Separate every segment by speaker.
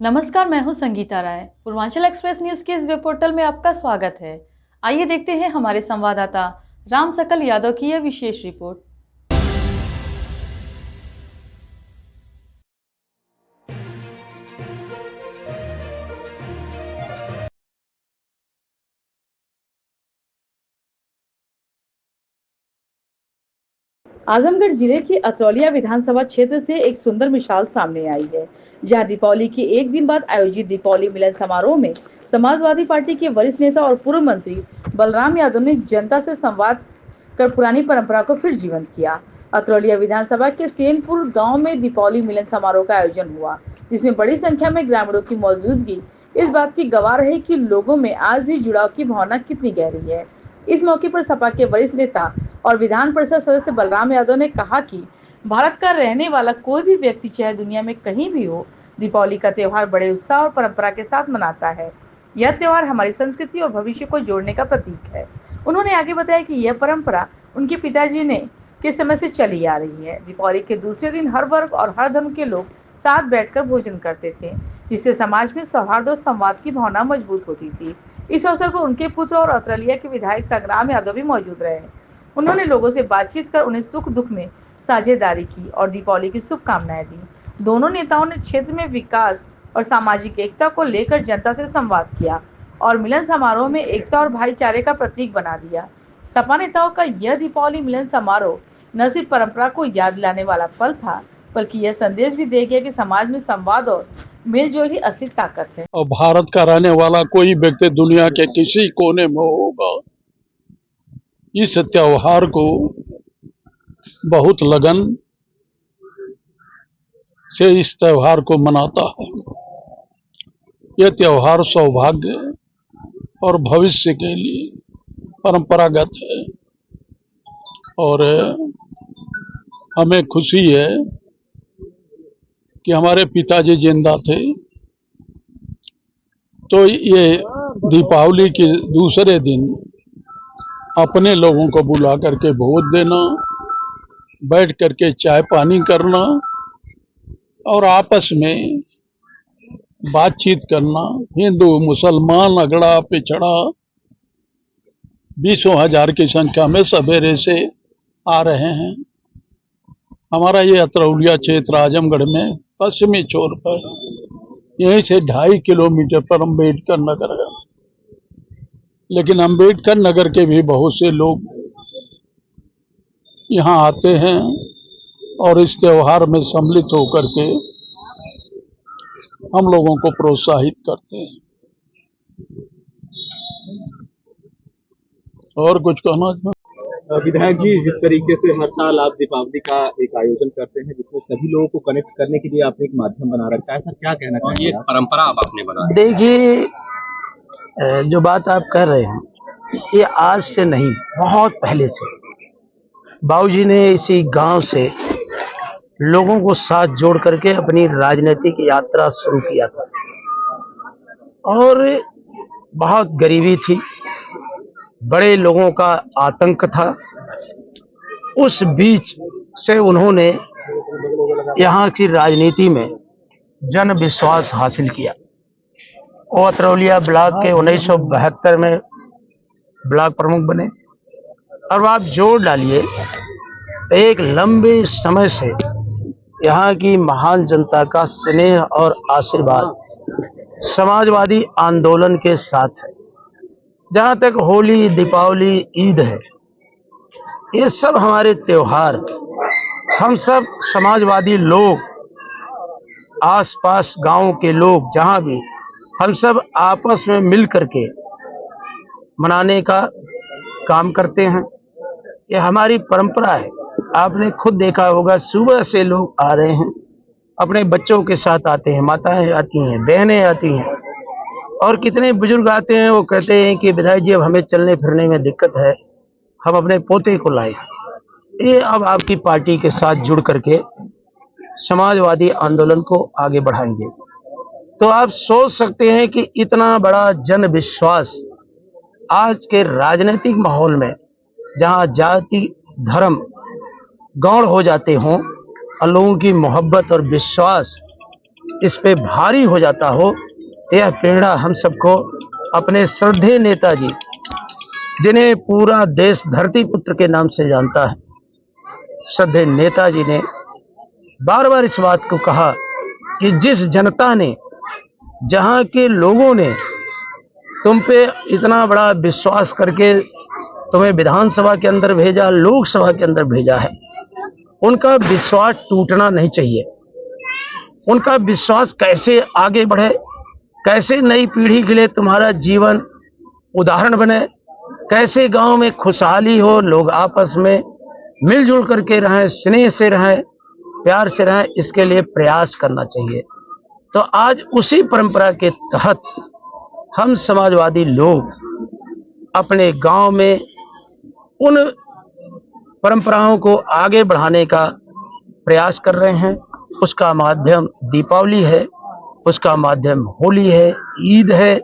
Speaker 1: नमस्कार, मैं हूं संगीता राय। पूर्वांचल एक्सप्रेस न्यूज के इस वेब पोर्टल में आपका स्वागत है। आइए देखते हैं हमारे संवाददाता राम सकल यादव की यह विशेष रिपोर्ट। आजमगढ़ जिले की अतरौलिया विधानसभा क्षेत्र से एक सुंदर मिसाल सामने आई है, जहां दीपावली के एक दिन बाद आयोजित दीपावली मिलन समारोह में समाजवादी पार्टी के वरिष्ठ नेता और पूर्व मंत्री बलराम यादव ने जनता से संवाद कर पुरानी परंपरा को फिर जीवंत किया। अतरौलिया विधानसभा के सेनपुर गांव में दीपावली मिलन समारोह का आयोजन हुआ, जिसमें बड़ी संख्या में ग्रामीणों की मौजूदगी इस बात की गवाह रही कि लोगों में आज भी जुड़ाव की भावना कितनी गहरी है। इस मौके पर सपा के वरिष्ठ नेता और विधान परिषद सदस्य बलराम यादव ने कहा कि भारत का रहने वाला कोई भी व्यक्ति चाहे दुनिया में कहीं भी हो, दीपावली का त्योहार बड़े उत्साह और परंपरा के साथ मनाता है। यह त्योहार हमारी संस्कृति और भविष्य को जोड़ने का प्रतीक है। उन्होंने आगे बताया कि यह परंपरा उनके पिताजी ने के समय से चली आ रही है। दीपावली के दूसरे दिन हर वर्ग और हर धर्म के लोग साथ बैठकर भोजन करते थे, जिससे समाज में सौहार्द और संवाद की भावना मजबूत होती थी। इस अवसर पर उनके पुत्र और अतरौलिया के विधायक संग्राम यादव भी मौजूद रहे। उन्होंने लोगों से बातचीत कर उन्हें सुख दुख में साझेदारी की और दीपावली की शुभकामनाएं दी। दोनों नेताओं ने क्षेत्र में विकास और सामाजिक एकता को लेकर जनता से संवाद किया और मिलन समारोह में एकता और भाईचारे का प्रतीक बना दिया। सपा नेताओं का यह दीपावली मिलन समारोह न सिर्फ परंपरा को याद दिलाने वाला पल था, बल्कि यह संदेश भी दे गया कि समाज में संवाद और मेलजोल ही असली ताकत है।
Speaker 2: और भारत का रहने वाला कोई व्यक्ति दुनिया के किसी कोने में होगा, इस त्योहार को बहुत लगन से इस त्योहार को मनाता है। यह त्योहार सौभाग्य और भविष्य के लिए परंपरागत है और हमें खुशी है कि हमारे पिताजी जिंदा थे, तो ये दीपावली के दूसरे दिन अपने लोगों को बुला करके भोज देना, बैठ करके चाय पानी करना और आपस में बातचीत करना। हिंदू मुसलमान अगड़ा पिछड़ा 20,000 की संख्या में सवेरे से आ रहे हैं। हमारा ये अतरौलिया क्षेत्र आजमगढ़ में पश्चिमी छोर पर, यहीं से 2.5 किलोमीटर पर अम्बेडकर नगर है। लेकिन अम्बेडकर नगर के भी बहुत से लोग यहाँ आते हैं और इस त्योहार में सम्मिलित होकर के हम लोगों को प्रोत्साहित करते हैं। और कुछ कहना?
Speaker 3: विधायक जी, जिस तरीके से हर साल आप दीपावली का एक आयोजन करते हैं जिसमें सभी लोगों को कनेक्ट करने के लिए आपने एक माध्यम बना रखा है, सर क्या कहना चाहिए?
Speaker 4: ये परंपरा अब आपने बना।
Speaker 5: देखिए, जो बात आप कर रहे हैं ये आज से नहीं, बहुत पहले से बाबूजी ने इसी गांव से लोगों को साथ जोड़ करके अपनी राजनीतिक यात्रा शुरू किया था और बहुत गरीबी थी, बड़े लोगों का आतंक था। उस बीच से उन्होंने यहाँ की राजनीति में जन विश्वास हासिल किया और अतरौलिया ब्लॉक के 1972 में ब्लॉक प्रमुख बने। और आप जोड़ डालिए, एक लंबे समय से यहाँ की महान जनता का स्नेह और आशीर्वाद समाजवादी आंदोलन के साथ है। जहाँ तक होली, दीपावली, ईद है, ये सब हमारे त्योहार, हम सब समाजवादी लोग, आसपास गांव के लोग, जहाँ भी हम सब आपस में मिल करके मनाने का काम करते हैं। ये हमारी परंपरा है। आपने खुद देखा होगा, सुबह से लोग आ रहे हैं, अपने बच्चों के साथ आते हैं, माताएं आती हैं, बहनें आती हैं और कितने बुजुर्ग आते हैं। वो कहते हैं कि विधायक जी अब हमें चलने फिरने में दिक्कत है, हम अपने पोते को लाए। ये अब आपकी पार्टी के साथ जुड़ करके समाजवादी आंदोलन को आगे बढ़ाएंगे। तो आप सोच सकते हैं कि इतना बड़ा जन विश्वास आज के राजनीतिक माहौल में, जहां जाति धर्म गौण हो जाते हों और लोगों की मोहब्बत और विश्वास इस पे भारी हो जाता हो, यह प्रेरणा हम सबको अपने श्रद्धेय नेताजी, जिन्हें पूरा देश धरती पुत्र के नाम से जानता है, श्रद्धेय नेताजी ने बार बार इस बात को कहा कि जिस जनता ने, जहां के लोगों ने तुम पे इतना बड़ा विश्वास करके तुम्हें विधानसभा के अंदर भेजा, लोकसभा के अंदर भेजा है, उनका विश्वास टूटना नहीं चाहिए। उनका विश्वास कैसे आगे बढ़े, कैसे नई पीढ़ी के लिए तुम्हारा जीवन उदाहरण बने, कैसे गांव में खुशहाली हो, लोग आपस में मिलजुल करके रहें, स्नेह से रहें, प्यार से रहें, इसके लिए प्रयास करना चाहिए। तो आज उसी परंपरा के तहत हम समाजवादी लोग अपने गांव में उन परंपराओं को आगे बढ़ाने का प्रयास कर रहे हैं। उसका माध्यम दीपावली है, उसका माध्यम होली है, ईद है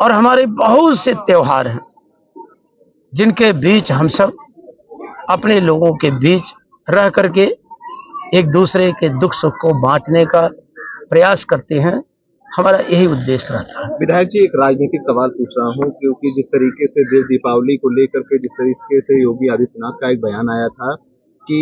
Speaker 5: और हमारे बहुत से त्योहार हैं, जिनके बीच हम सब अपने लोगों के बीच रह करके एक दूसरे के दुख सुख को बांटने का प्रयास करते हैं। हमारा यही उद्देश्य रहता है।
Speaker 3: विधायक जी, एक राजनीतिक सवाल पूछ रहा हूँ, क्योंकि जिस तरीके से देव दीपावली को लेकर के जिस तरीके से योगी आदित्यनाथ का एक बयान आया था कि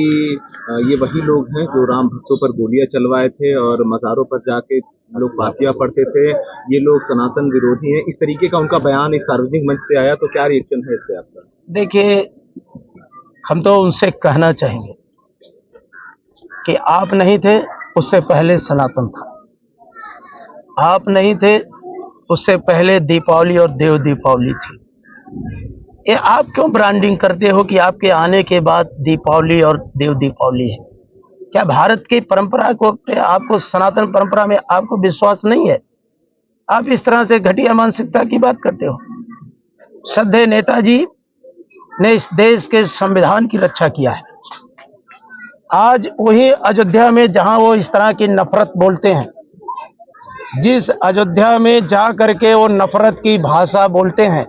Speaker 3: ये वही लोग हैं जो राम भक्तों पर गोलियां चलवाए थे और मज़ारों पर जाके लोग पातियां पढ़ते थे, ये लोग सनातन विरोधी हैं, इस तरीके का उनका बयान एक सार्वजनिक मंच से आया, तो क्या रिएक्शन है इस पे आपका?
Speaker 5: देखिए, हम तो उनसे कहना चाहेंगे कि आप नहीं थे उससे पहले सनातन था, आप नहीं थे उससे पहले दीपावली और देव दीपावली थी। ये आप क्यों ब्रांडिंग करते हो कि आपके आने के बाद दीपावली और देव दीपावली है? क्या भारत की परंपरा को, आपको सनातन परंपरा में आपको विश्वास नहीं है? आप इस तरह से घटिया मानसिकता की बात करते हो। श्रद्धेय नेताजी ने इस देश के संविधान की रक्षा किया है। आज वही अयोध्या में जहां वो इस तरह की नफरत बोलते हैं, जिस अयोध्या में जा करके वो नफरत की भाषा बोलते हैं,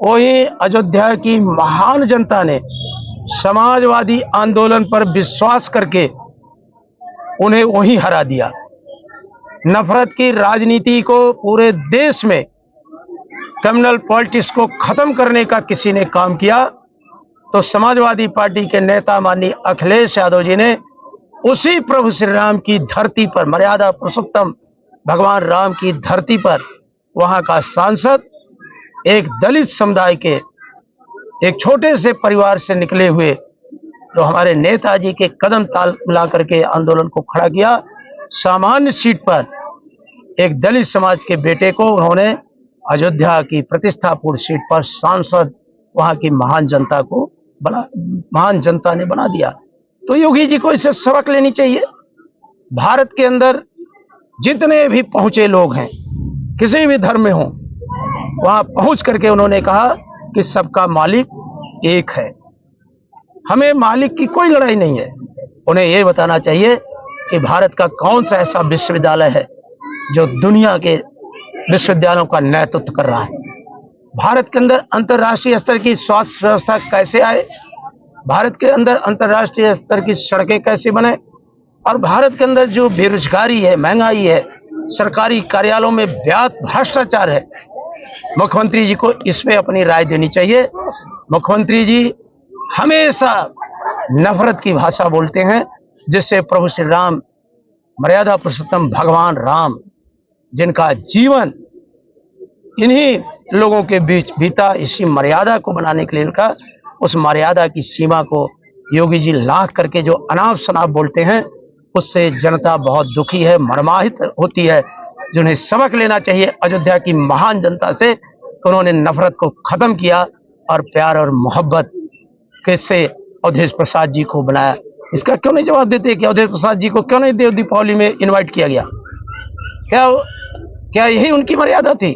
Speaker 5: वही अयोध्या की महान जनता ने समाजवादी आंदोलन पर विश्वास करके उन्हें वहीं हरा दिया। नफरत की राजनीति को पूरे देश में, कम्युनल पॉलिटिक्स को खत्म करने का किसी ने काम किया तो समाजवादी पार्टी के नेता माननीय अखिलेश यादव जी ने उसी प्रभु श्री राम की धरती पर, मर्यादा पुरुषोत्तम भगवान राम की धरती पर, वहां का सांसद एक दलित समुदाय के एक छोटे से परिवार से निकले हुए जो हमारे नेताजी के कदम ताल मिला करके आंदोलन को खड़ा किया, सामान्य सीट पर एक दलित समाज के बेटे को उन्होंने अयोध्या की प्रतिष्ठापूर्ण सीट पर सांसद, वहां की महान जनता को महान जनता ने बना दिया। तो योगी जी को इससे सबक लेनी चाहिए। भारत के अंदर जितने भी पहुंचे लोग हैं, किसी भी धर्म में हों, वहां पहुंच करके उन्होंने कहा कि सबका मालिक एक है, हमें मालिक की कोई लड़ाई नहीं है। उन्हें यह बताना चाहिए कि भारत का कौन सा ऐसा विश्वविद्यालय है जो दुनिया के विश्वविद्यालयों का नेतृत्व कर रहा है। भारत के अंदर अंतर्राष्ट्रीय स्तर की स्वास्थ्य व्यवस्था कैसे आए, भारत के अंदर अंतर्राष्ट्रीय स्तर की सड़कें कैसे बने, और भारत के अंदर जो बेरोजगारी है, महंगाई है, सरकारी कार्यालयों में व्यापक भ्रष्टाचार है, मुख्यमंत्री जी को इस पे अपनी राय देनी चाहिए। मुख्यमंत्री जी हमेशा नफरत की भाषा बोलते हैं, जिससे प्रभु श्री राम, मर्यादा पुरुषोत्तम भगवान राम, जिनका जीवन इन्हीं लोगों के बीच बीता, इसी मर्यादा को बनाने के लिए लिखा, उस मर्यादा की सीमा को योगी जी लांघ करके जो अनाप शनाप बोलते हैं, उससे जनता बहुत दुखी है, मर्माहित होती है। जिन्हें सबक लेना चाहिए अयोध्या की महान जनता से, उन्होंने नफरत को खत्म किया और प्यार और मोहब्बत कैसे अवधेश प्रसाद जी को बनाया। इसका क्यों नहीं जवाब देते कि अवधेश प्रसाद जी को क्यों नहीं देव दीपावली में इनवाइट किया गया? क्या यही उनकी मर्यादा थी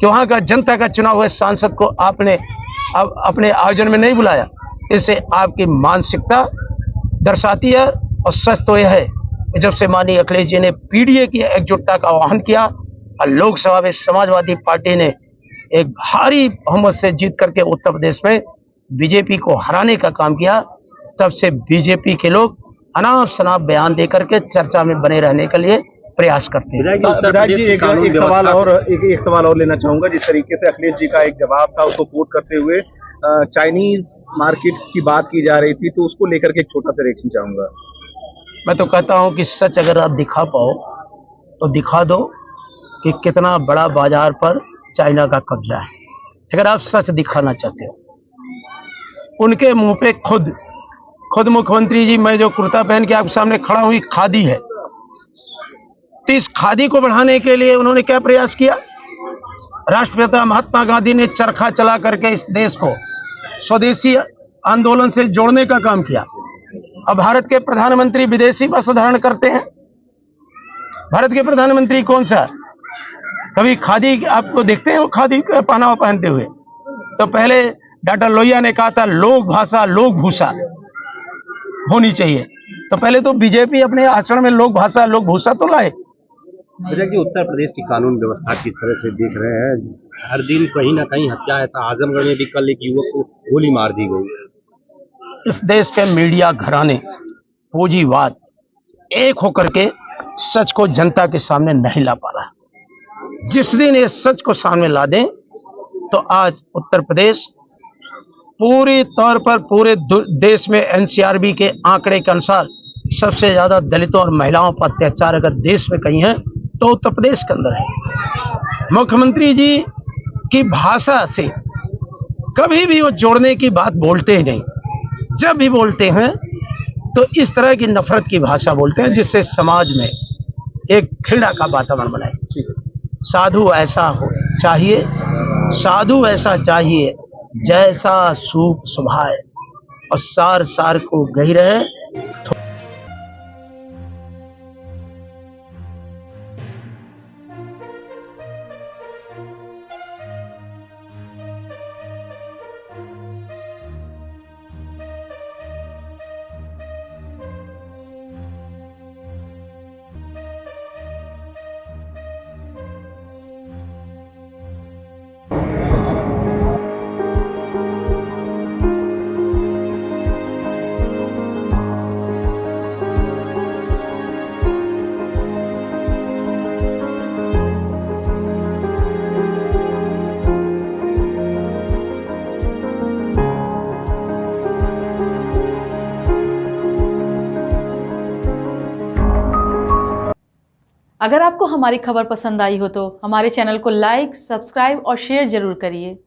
Speaker 5: कि वहां का जनता का चुना हुआ सांसद को आपने अपने आयोजन में नहीं बुलाया? इससे आपकी मानसिकता दर्शाती है। और सच तो यह है कि जब से माननीय अखिलेश जी ने पीडीए की एकजुटता का आह्वान किया और लोकसभा में समाजवादी पार्टी ने एक भारी बहुमत से जीत करके उत्तर प्रदेश में बीजेपी को हराने का काम किया, तब से बीजेपी के लोग अनाप शनाप बयान दे करके चर्चा में बने रहने के लिए प्रयास करते हैं।
Speaker 3: विधायक जी एक सवाल और लेना चाहूंगा। जिस तरीके से अखिलेश जी का एक जवाब था उसको कोट करते हुए चाइनीज मार्केट की बात की जा रही थी, तो उसको लेकर के एक छोटा सा रिएक्शन चाहूंगा।
Speaker 5: मैं तो कहता हूं कि सच अगर आप दिखा पाओ तो दिखा दो कि कितना बड़ा बाजार पर चाइना का कब्जा है। अगर आप सच दिखाना चाहते हो, उनके मुंह पे खुद मुख्यमंत्री जी, मैं जो कुर्ता पहन के आपके सामने खड़ा हूं, खादी है, तो इस खादी को बढ़ाने के लिए उन्होंने क्या प्रयास किया? राष्ट्रपिता महात्मा गांधी ने चरखा चला करके इस देश को स्वदेशी आंदोलन से जोड़ने का काम किया। अब भारत के प्रधानमंत्री विदेशी वस्त्र धारण करते हैं। भारत के प्रधानमंत्री कौन सा कभी खादी आपको देखते हैं वो खादी का पहनावा पहनते हुए? तो पहले डॉक्टर लोहिया ने कहा था लोक भाषा लोक भूषा होनी चाहिए, तो पहले तो बीजेपी अपने आचरण में लोक भाषा लोक भूषा तो लाए।
Speaker 4: विधायक जी, उत्तर प्रदेश की कानून व्यवस्था किस तरह से देख रहे हैं? हर दिन कहीं ना कहीं हत्या, ऐसा आजमगढ़ में भी कल एक युवक को गोली मार दी गई।
Speaker 5: इस देश के मीडिया घराने पूंजीवाद एक होकर के सच को जनता के सामने नहीं ला पा रहा। जिस दिन ये सच को सामने ला दें तो आज उत्तर प्रदेश पूरी तौर पर पूरे देश में एनसीआरबी के आंकड़े के अनुसार सबसे ज्यादा दलितों और महिलाओं पर अत्याचार अगर देश में कहीं है तो उत्तर प्रदेश के अंदर है। मुख्यमंत्री जी की भाषा से कभी भी वो जोड़ने की बात बोलते ही नहीं। जब भी बोलते हैं तो इस तरह की नफरत की भाषा बोलते हैं जिससे समाज में एक घृणा का वातावरण बनाए। साधु ऐसा हो चाहिए, साधु ऐसा चाहिए जैसा सूप सुभाए और सार सार को गही रहे।
Speaker 1: अगर आपको हमारी खबर पसंद आई हो तो हमारे चैनल को लाइक, सब्सक्राइब और शेयर जरूर करिए।